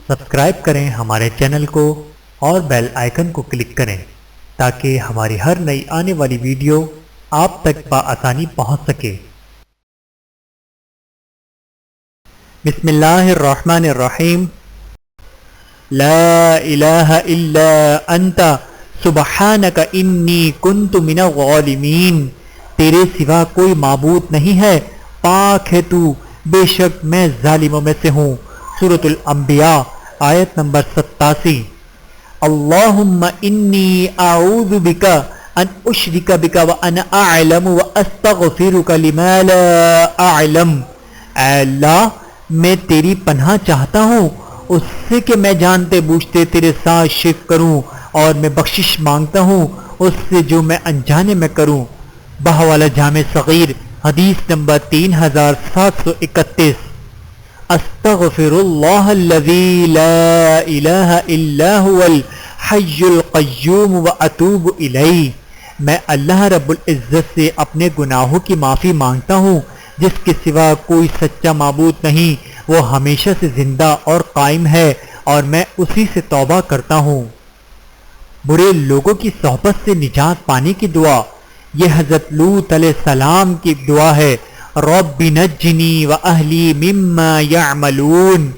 Subscribe کریں ہمارے channel کو اور بیل آئیکن کو کلک کریں تاکہ ہماری ہر نئی آنے والی ویڈیو آپ تک بآسانی پہنچ سکے۔ بسم اللہ الرحمن الرحیم۔ لا الہ الا انت سبحانک انی کنت من الظالمین۔ تیرے سوا کوئی معبود نہیں ہے، پاک ہے تو، بے شک میں ظالموں میں سے ہوں۔ سورۃ الانبیاء آیت نمبر 87۔ اللہم انی اعوذ بک ان اشرک بک وانا اعلم واستغفرک لما لا اعلم۔ اے اللہ، میں تیری پناہ چاہتا ہوں اس سے کہ میں جانتے بوجھتے تیرے ساتھ شرک کروں، اور میں بخشش مانگتا ہوں اس سے جو میں انجانے میں کروں۔ بحوالہ جامع صغیر حدیث نمبر 3731۔ استغفر اللہ الذی لا الہ الا هو الحی القیوم واتوب الیہ۔ میں اللہ رب العزت سے اپنے گناہوں کی معافی مانگتا ہوں جس کے سوا کوئی سچا معبود نہیں، وہ ہمیشہ سے زندہ اور قائم ہے، اور میں اسی سے توبہ کرتا ہوں۔ برے لوگوں کی صحبت سے نجات پانے کی دعا، یہ حضرت لوط علیہ السلام کی دعا ہے۔ رب نجنی واہلی مما یعملون۔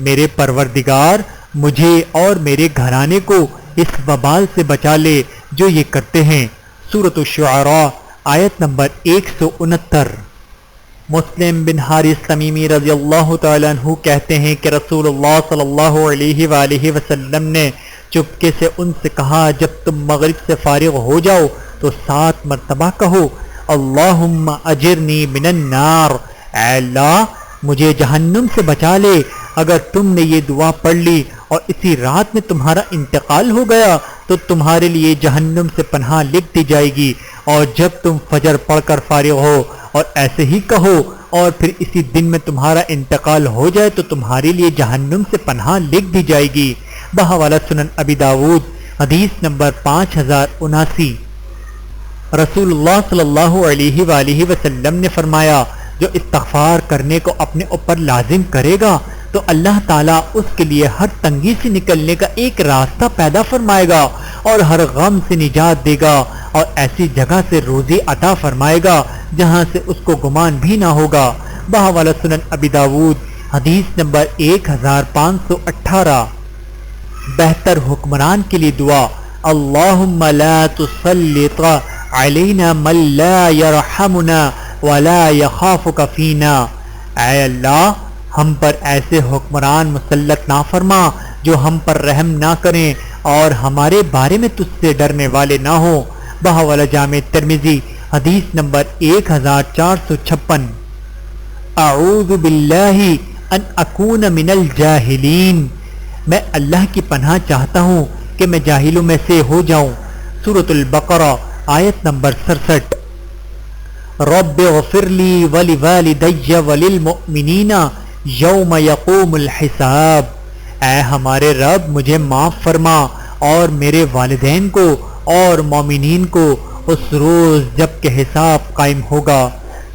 میرے پروردگار، مجھے اور میرے گھرانے کو اس وبال سے بچا لے جو یہ کرتے ہیں۔ سورۃ الشعراء آیت نمبر 169۔ مسلم بن حارث تمیمی رضی اللہ تعالیٰ عنہ کہتے ہیں کہ رسول اللہ صلی اللہ علیہ وآلہ وسلم نے چپکے سے ان سے کہا، جب تم مغرب سے فارغ ہو جاؤ تو 7 مرتبہ کہو، اللہم اجرنی من النار۔ اے اللہ، مجھے جہنم سے بچا لے۔ اگر تم نے یہ دعا پڑھ لی اور اسی رات میں تمہارا انتقال ہو گیا تو تمہارے لیے جہنم سے پناہ لکھ دی جائے گی، اور جب تم فجر پڑھ کر فارغ ہو اور ایسے ہی کہو اور پھر اسی دن میں تمہارا انتقال ہو جائے تو تمہارے لیے جہنم سے پناہ لکھ دی جائے گی۔ بحوالہ سنن ابی داود حدیث نمبر 5079۔ رسول اللہ صلی اللہ علیہ وآلہ وسلم نے فرمایا، جو استغفار کرنے کو اپنے اوپر لازم کرے گا تو اللہ تعالیٰ اس کے لیے ہر تنگی سے نکلنے کا ایک راستہ پیدا فرمائے گا، اور ہر غم سے نجات دے گا، اور ایسی جگہ سے روزی عطا فرمائے گا جہاں سے اس کو گمان بھی نہ ہوگا۔ بحوالہ سنن ابی داود حدیث نمبر 1518۔ بہتر حکمران کے لیے دعا، اللہم لا تسلط علینا من لا یرحمنا ولا یخافک فینا۔ اے اللہ، ہم پر ایسے حکمران مسلط نہ فرما جو ہم پر رحم نہ کریں اور ہمارے بارے میں تجھ سے ڈرنے والے نہ ہوں۔ بحوالہ جامع ترمذی حدیث نمبر 1456۔ اعوذ باللہ ان اکون من الجاہلین۔ میں اللہ کی پناہ چاہتا ہوں کہ میں جاہلوں میں سے ہو جاؤں۔ سورۃ البقرہ آیت نمبر 67۔ رب اغفر لی ولوالدی وللمؤمنین یوم یقوم الحساب۔ اے ہمارے رب، مجھے معاف فرما اور میرے والدین کو اور مومنین کو اس روز جب کہ حساب قائم ہوگا۔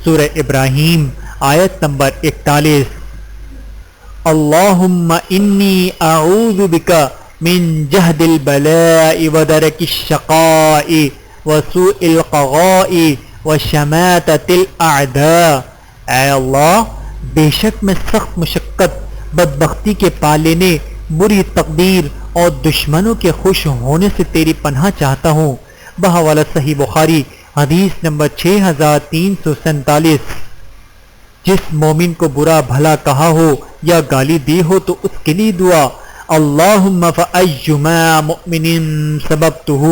سورہ ابراہیم آیت نمبر 41۔ اللہم انی اعوذ بک من جہد البلاء ودرک الشقاء وسوء القضاء وشماتۃ الاعداء۔ اے اللہ، بے شک میں سخت مشقت، بدبختی کے پا لینے، بری تقدیر اور دشمنوں کے خوش ہونے سے تیری پناہ چاہتا ہوں۔ بحوالہ صحیح بخاری حدیث نمبر 6347۔ جس مومن کو برا بھلا کہا ہو یا گالی دی ہو تو اس کے لیے دعا، اللہم فأیما مؤمن سببتہ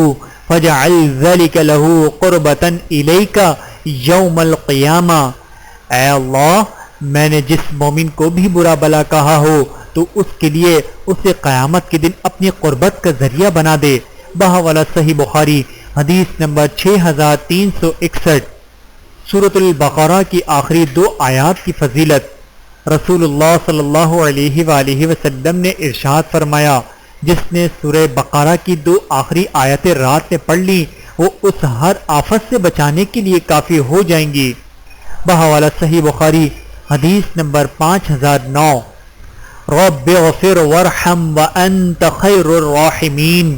فجعل ذلک لہ قربۃ الیک یوم القیامہ۔ اے اللہ، میں نے جس مومن کو بھی برا بھلا کہا ہو تو اس کے لیے اسے قیامت کے دن اپنی قربت کا ذریعہ بنا دے۔ بحوالہ صحیح بخاری حدیث نمبر 6361۔ سورۃ البقرہ کی آخری 2 آیات کی فضیلت، رسول اللہ صلی اللہ علیہ وآلہ وسلم نے ارشاد فرمایا، جس نے سورہ بقرہ کی 2 آخری آیتیں رات میں پڑھ لی وہ اس ہر آفت سے بچانے کے لیے کافی ہو جائیں گی۔ بحوالہ صحیح بخاری حدیث نمبر 5009۔ رب اغفر وارحم وانت خیر الراحمین،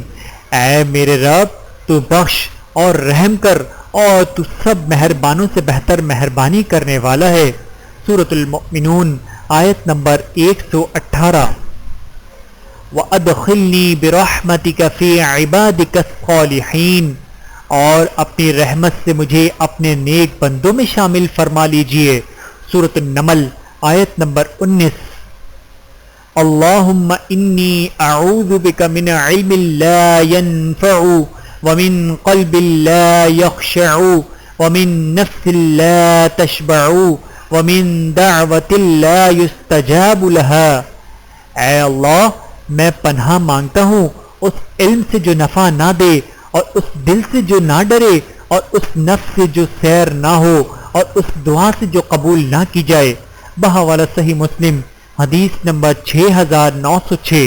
اے میرے رب تو بخش اور رحم کر اور تو سب مہربانوں سے بہتر مہربانی کرنے والا ہے۔ سورۃ المؤمنون آیت نمبر 118۔ وَأَدْخِلْنِي بِرَحْمَتِكَ فِي عِبَادِكَ الصَّالِحِينَ، اور اپنی رحمت سے مجھے اپنے نیک بندوں میں شامل فرما لیجئے۔ سورۃ النمل آیت نمبر 19۔ اللہم انی اعوذ بک من علم لا ينفع ومن قلب لا يخشع ومن نفس لا تشبع ومن دعوت لا يستجاب لها، اے اللہ میں پناہ مانگتا ہوں اس علم سے جو نفع نہ دے، اور اس دل سے جو نہ ڈرے، اور اس نفس سے جو سیر نہ ہو، اور اس دعا سے جو قبول نہ کی جائے۔ بحوالہ صحیح مسلم حدیث نمبر 6906۔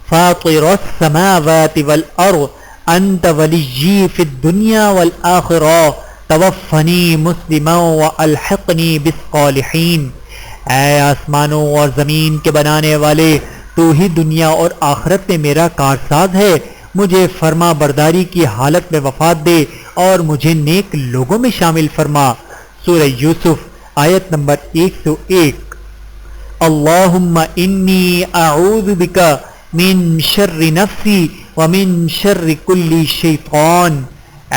فاطر السماوات والارض انت ولیی فی الدنیا والآخرہ توفنی مسلما والحقنی بالصالحین، اے آسمانوں اور زمین کے بنانے والے، تو ہی دنیا اور آخرت میں میرا کارساز ہے، مجھے فرما برداری کی حالت میں وفات دے اور مجھے نیک لوگوں میں شامل فرما۔ سورہ یوسف آیت نمبر 101۔ اللہم انی اعوذ بک من شر نفسی ومن شر کل شیطان،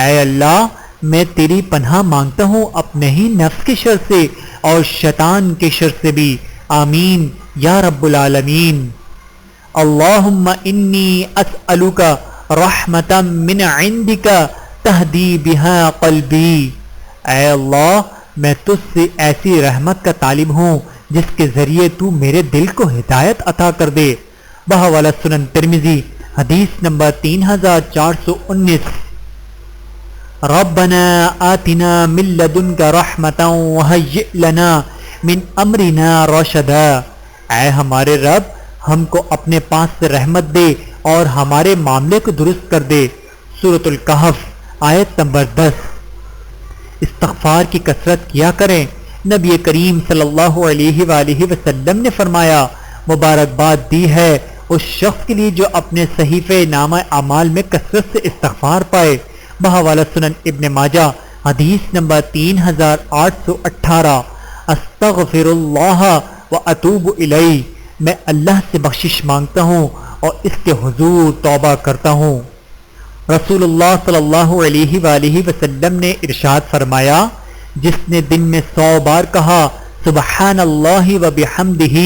اے اللہ میں تیری پناہ مانگتا ہوں اپنے ہی نفس کے شر سے اور شیطان کے شر سے بھی، آمین یا رب العالمین۔ اللہم انی اسألک رحمتا من عندک تہدی بہا قلبی، اے اللہ میں تجھ سے ایسی رحمت کا طالب ہوں جس کے ذریعے تو میرے دل کو ہدایت عطا کر دے۔ بحوالہ سنن ترمذی حدیث نمبر 3419۔ ربنا آتنا من لدنک رحمتا وہیئ لنا من امرنا رشدا، اے ہمارے رب ہم کو اپنے پاس سے رحمت دے اور ہمارے معاملے کو درست کر دے۔ سورۃ الکہف آیت نمبر 10۔ استغفار کی کثرت کیا کریں۔ نبی کریم صلی اللہ علیہ وآلہ وسلم نے فرمایا، مبارکباد دی ہے اس شخص کے لیے جو اپنے صحیفہ نامہ اعمال میں کثرت سے استغفار پائے۔ بحوالہ سنن ابن ماجہ حدیث نمبر 3818۔ استغفر اللہ واتوب الیہ، میں اللہ سے بخشش مانگتا ہوں اور اس کے حضور توبہ کرتا ہوں۔ رسول اللہ صلی اللہ علیہ وآلہ وسلم نے ارشاد فرمایا، جس نے دن میں 100 بار کہا سبحان اللہ وبحمدہ،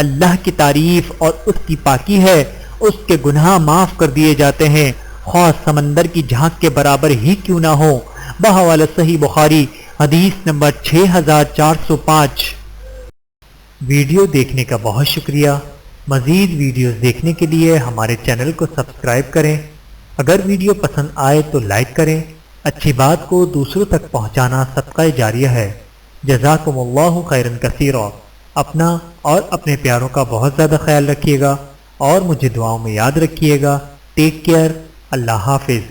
اللہ کی تعریف اور اس کی پاکی ہے، اس کے گناہ معاف کر دیے جاتے ہیں، خواہ سمندر کی جھانک کے برابر ہی کیوں نہ ہو۔ بحوالہ صحیح بخاری حدیث نمبر 6405۔ ویڈیو دیکھنے کا بہت شکریہ۔ مزید ویڈیوز دیکھنے کے لیے ہمارے چینل کو سبسکرائب کریں۔ اگر ویڈیو پسند آئے تو لائک کریں۔ اچھی بات کو دوسروں تک پہنچانا صدقہ جاریہ ہے۔ جزاکم اللہ خیرا کثیرا۔ اپنا اور اپنے پیاروں کا بہت زیادہ خیال رکھیے گا اور مجھے دعاؤں میں یاد رکھیے گا۔ Take care. اللہ حافظ۔